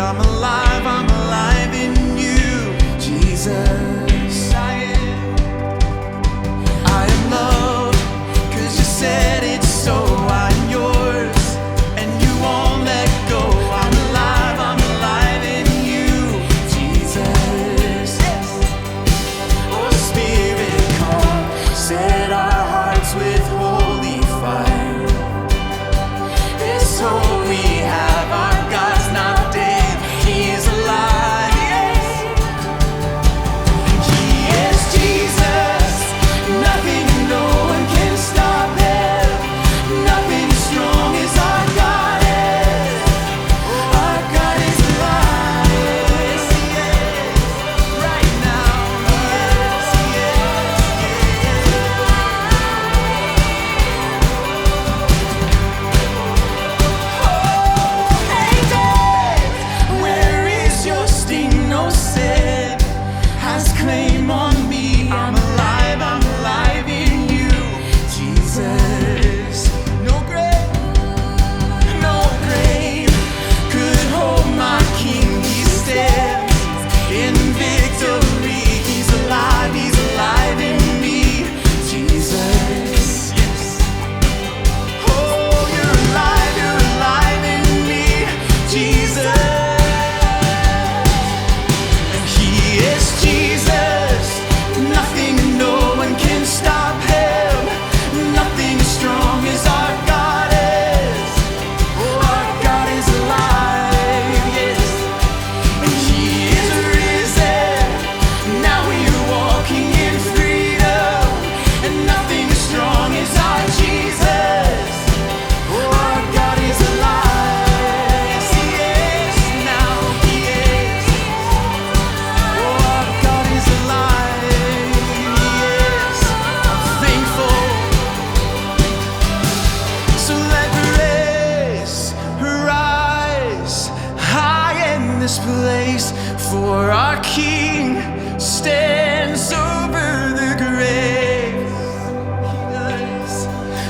I'm alive in you, Jesus. I am loved, 'cause you said it's so. I'm yours, and you won't let go. I'm alive in you, Jesus. Oh, Spirit, come, set our hearts with holy fire. This hope we have, our God's not dead, He is alive. He is Jesus, nothing and no one can stop Him. Nothing as strong as our God is. Our God is alive. Yes, He is. Right now, yes, He is. Where is your sting? No sin has claim on me. I'm alive in you, Jesus. No grave could hold my King. He stands in victory. He's alive in me, Jesus. Yes. Oh, you're alive in me, Jesus. And He is Jesus. Nothing and no one can stop Him. Nothing as strong as our God is. Oh, our God is alive, yes. And He is risen. Now we are walking in freedom. And nothing as strong as our Jesus. Oh, our God is alive. Yes, He is. Now He is. Oh, our God is alive. He is. I'm thankful. So let grace rise high in this place, for our King stands over the grave. He does.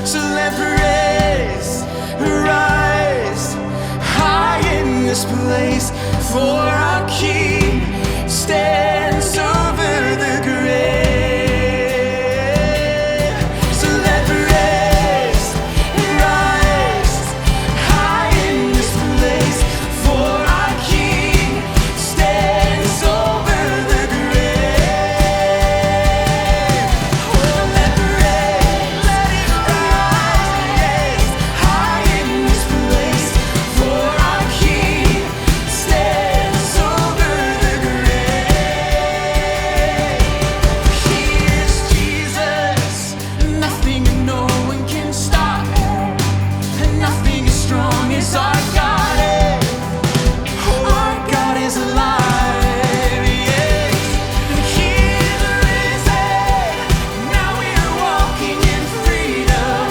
So let praise rise high in this place, for our King stands over the grave. So let praise rise high in this place, for our King stands over the grave. Oh, let praise, let it rise high in this place, for our King stands over the grave. He is Jesus, nothing and no one can stop Him, and nothing as strong as our God is. Oh, our God is alive, yes. And He is risen. Now we are walking in freedom,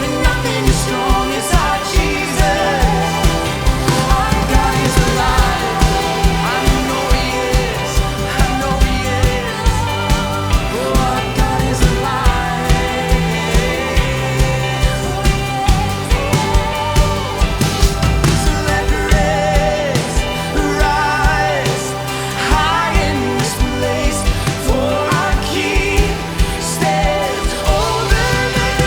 and nothing as strong as our Jesus. Our God is alive. I know He is. I know He is. Oh, our God is alive. So let praise rise high in this place, for our King stands over the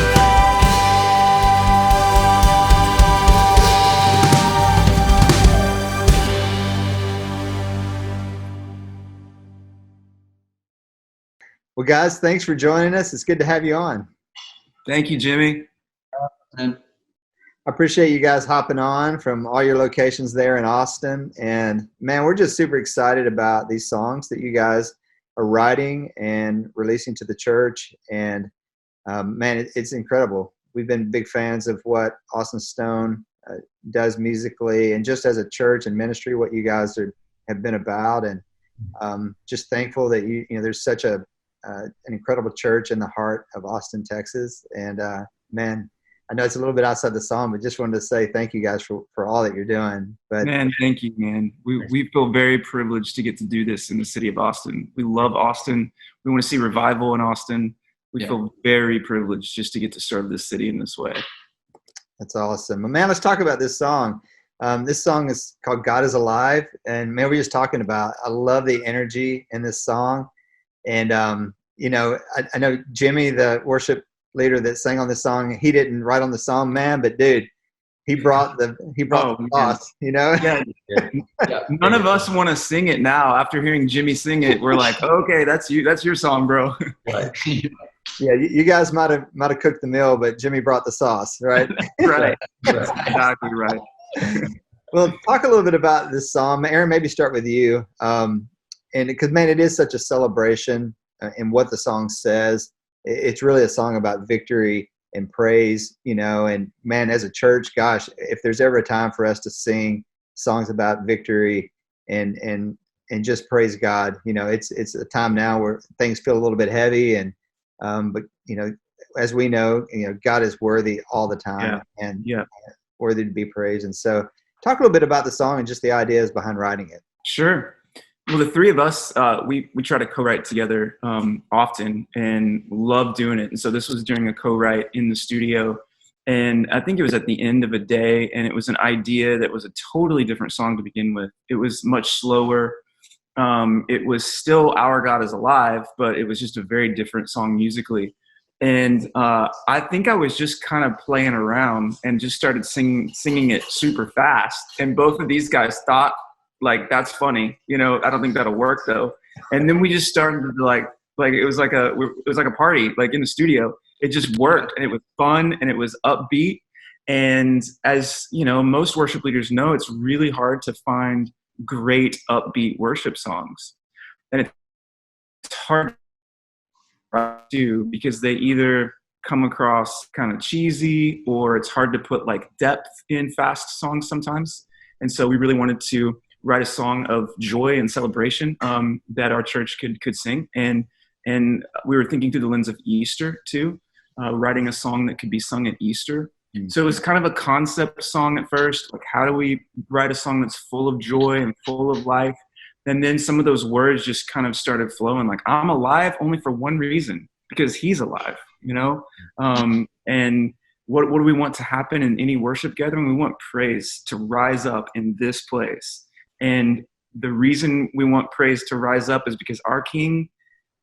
Well, guys, thanks for joining us. It's good to have you on. Thank you, Jimmy. I appreciate you guys hopping on from all your locations there in Austin. And man, we're just super excited about these songs that you guys are writing and releasing to the church. And man, it's incredible. We've been big fans of what Austin Stone does musically, and just as a church and ministry, what you guys have been about. And just thankful that there's such an incredible church in the heart of Austin, Texas. And man, I know it's a little bit outside the song, but just wanted to say thank you guys for all that you're doing. But Man, thank you, man. We feel very privileged to get to do this in the city of Austin. We love Austin. We want to see revival in Austin. We feel very privileged just to get to serve this city in this way. That's awesome. Man, let's talk about this song. This song is called God is Alive. And man, we were just talking about, I love the energy in this song. And, I know Jimmy, the worship leader that sang on this song, he didn't write on the song, man, but dude, he brought the sauce, Yeah. None of us want to sing it now. After hearing Jimmy sing it, we're like, okay, that's your song, bro. Right. Yeah, you guys might have cooked the meal, but Jimmy brought the sauce, right? Right. That's exactly right. Well, talk a little bit about this song. Aaron, maybe start with you. And because, man, it is such a celebration in what the song says. It's really a song about victory and praise, and man, as a church, gosh, if there's ever a time for us to sing songs about victory and just praise God, it's a time now where things feel a little bit heavy but as we know, God is worthy all the time and worthy to be praised. And so talk a little bit about the song and just the ideas behind writing it. Sure. Well, the three of us, we try to co-write together often and love doing it. And so this was during a co-write in the studio. And I think it was at the end of a day, and it was an idea that was a totally different song to begin with. It was much slower. It was still Our God is Alive, but it was just a very different song musically. And I think I was just kind of playing around and just started singing it super fast. And both of these guys thought, like, that's funny. I don't think that'll work though. And then we just started to like it was like a party, like in the studio. It just worked, and it was fun, and it was upbeat. And as most worship leaders know, it's really hard to find great upbeat worship songs. And it's hard to do because they either come across kind of cheesy, or it's hard to put like depth in fast songs sometimes. And so we really wanted to write a song of joy and celebration that our church could sing. And we were thinking through the lens of Easter too, writing a song that could be sung at Easter. Mm-hmm. So it was kind of a concept song at first, like how do we write a song that's full of joy and full of life? And then some of those words just kind of started flowing, like I'm alive only for one reason, because he's alive, and what do we want to happen in any worship gathering? We want praise to rise up in this place. And the reason we want praise to rise up is because our King,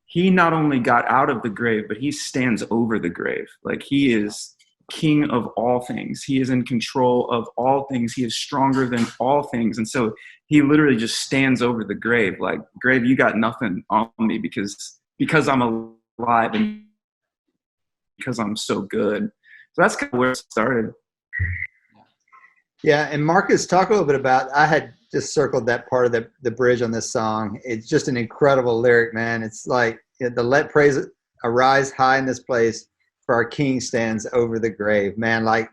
he not only got out of the grave, but he stands over the grave. Like he is King of all things. He is in control of all things. He is stronger than all things. And so he literally just stands over the grave. Like, grave, you got nothing on me because I'm alive and because I'm so good. So that's kind of where it started. Yeah, and Marcus, talk a little bit about, I had just circled that part of the bridge on this song. It's just an incredible lyric, man. It's like the let praise arise high in this place, for our King stands over the grave. Man, like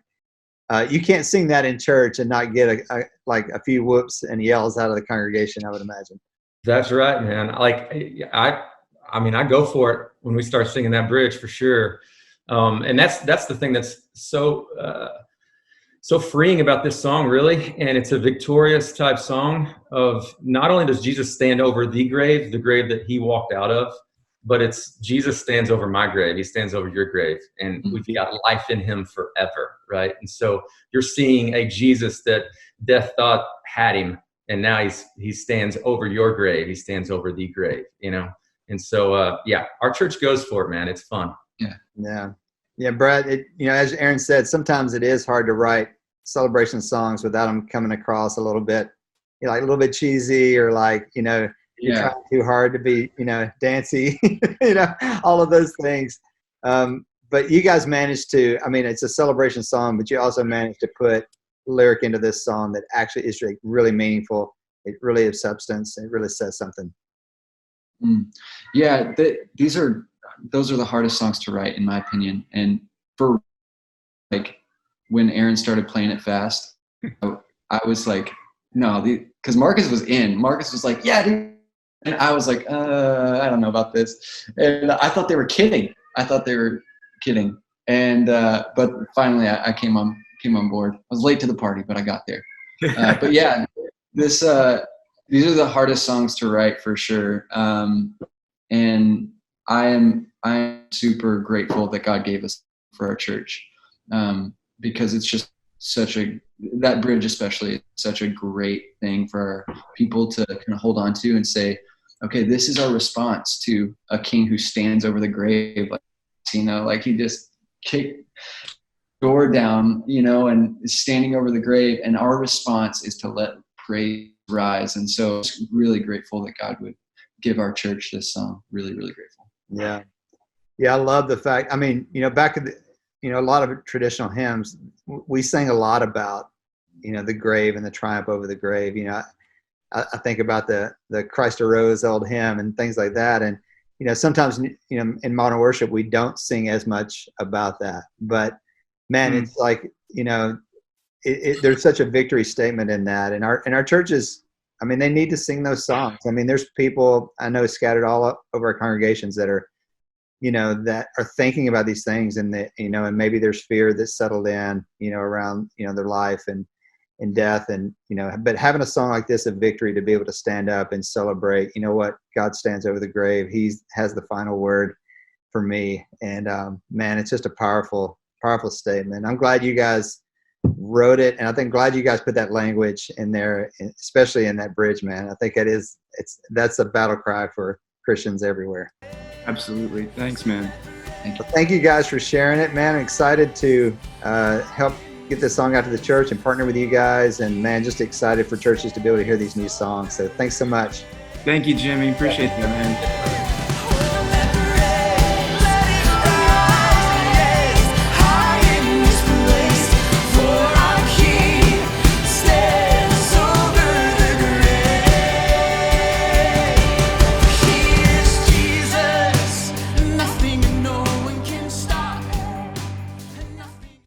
you can't sing that in church and not get a few whoops and yells out of the congregation, I would imagine. That's right, man. Like I go for it when we start singing that bridge for sure. And that's the thing that's so freeing about this song, really. And it's a victorious type song of not only does Jesus stand over the grave that he walked out of, but it's Jesus stands over my grave. He stands over your grave, and we've got life in him forever, right? And so you're seeing a Jesus that death thought had him, and now he stands over your grave. He stands over the grave, And so, our church goes for it, man. It's fun. Yeah, Brad, as Aaron said, sometimes it is hard to write celebration songs without them coming across a little bit, like a little bit cheesy, or like, you're trying too hard to be, dancy, all of those things. But you guys managed to, it's a celebration song, but you also managed to put lyric into this song that actually is really meaningful. It really is substance. It really says something. Yeah, those are the hardest songs to write, in my opinion. And for like when Aaron started playing it fast, I was like, no, because Marcus was like, yeah, dude. And I was like, I don't know about this. And I thought they were kidding. And but finally, I came on board. I was late to the party, but I got there. But yeah, these are the hardest songs to write for sure. And I am super grateful that God gave us for our church, because it's just such a that bridge especially is such a great thing for people to kind of hold on to and say, okay, this is our response to a king who stands over the grave. Like, like he just kicked the door down, and is standing over the grave. And our response is to let praise rise. And so it's really grateful that God would give our church this song. Really, really grateful. Yeah. Yeah. I love the fact, back in a lot of traditional hymns, we sang a lot about, the grave and the triumph over the grave. I think about the Christ Arose old hymn and things like that. And, sometimes, in modern worship, we don't sing as much about that. But, man, it's like, there's such a victory statement in that. And our churches, they need to sing those songs. There's people I know scattered all over our congregations that are, that are thinking about these things, and that, and maybe there's fear that's settled in, around, their life and death, and, but having a song like this of victory to be able to stand up and celebrate, what God stands over the grave. He has the final word for me. And, man, it's just a powerful, powerful statement. I'm glad you guys wrote it. And I think glad you guys put that language in there, especially in that bridge, man. I think that's a battle cry for Christians everywhere. Absolutely. Thanks, man. Well, thank you guys for sharing it, man. I'm excited to help get this song out to the church and partner with you guys. And, man, just excited for churches to be able to hear these new songs. So thanks so much. Thank you, Jimmy. Appreciate that, man.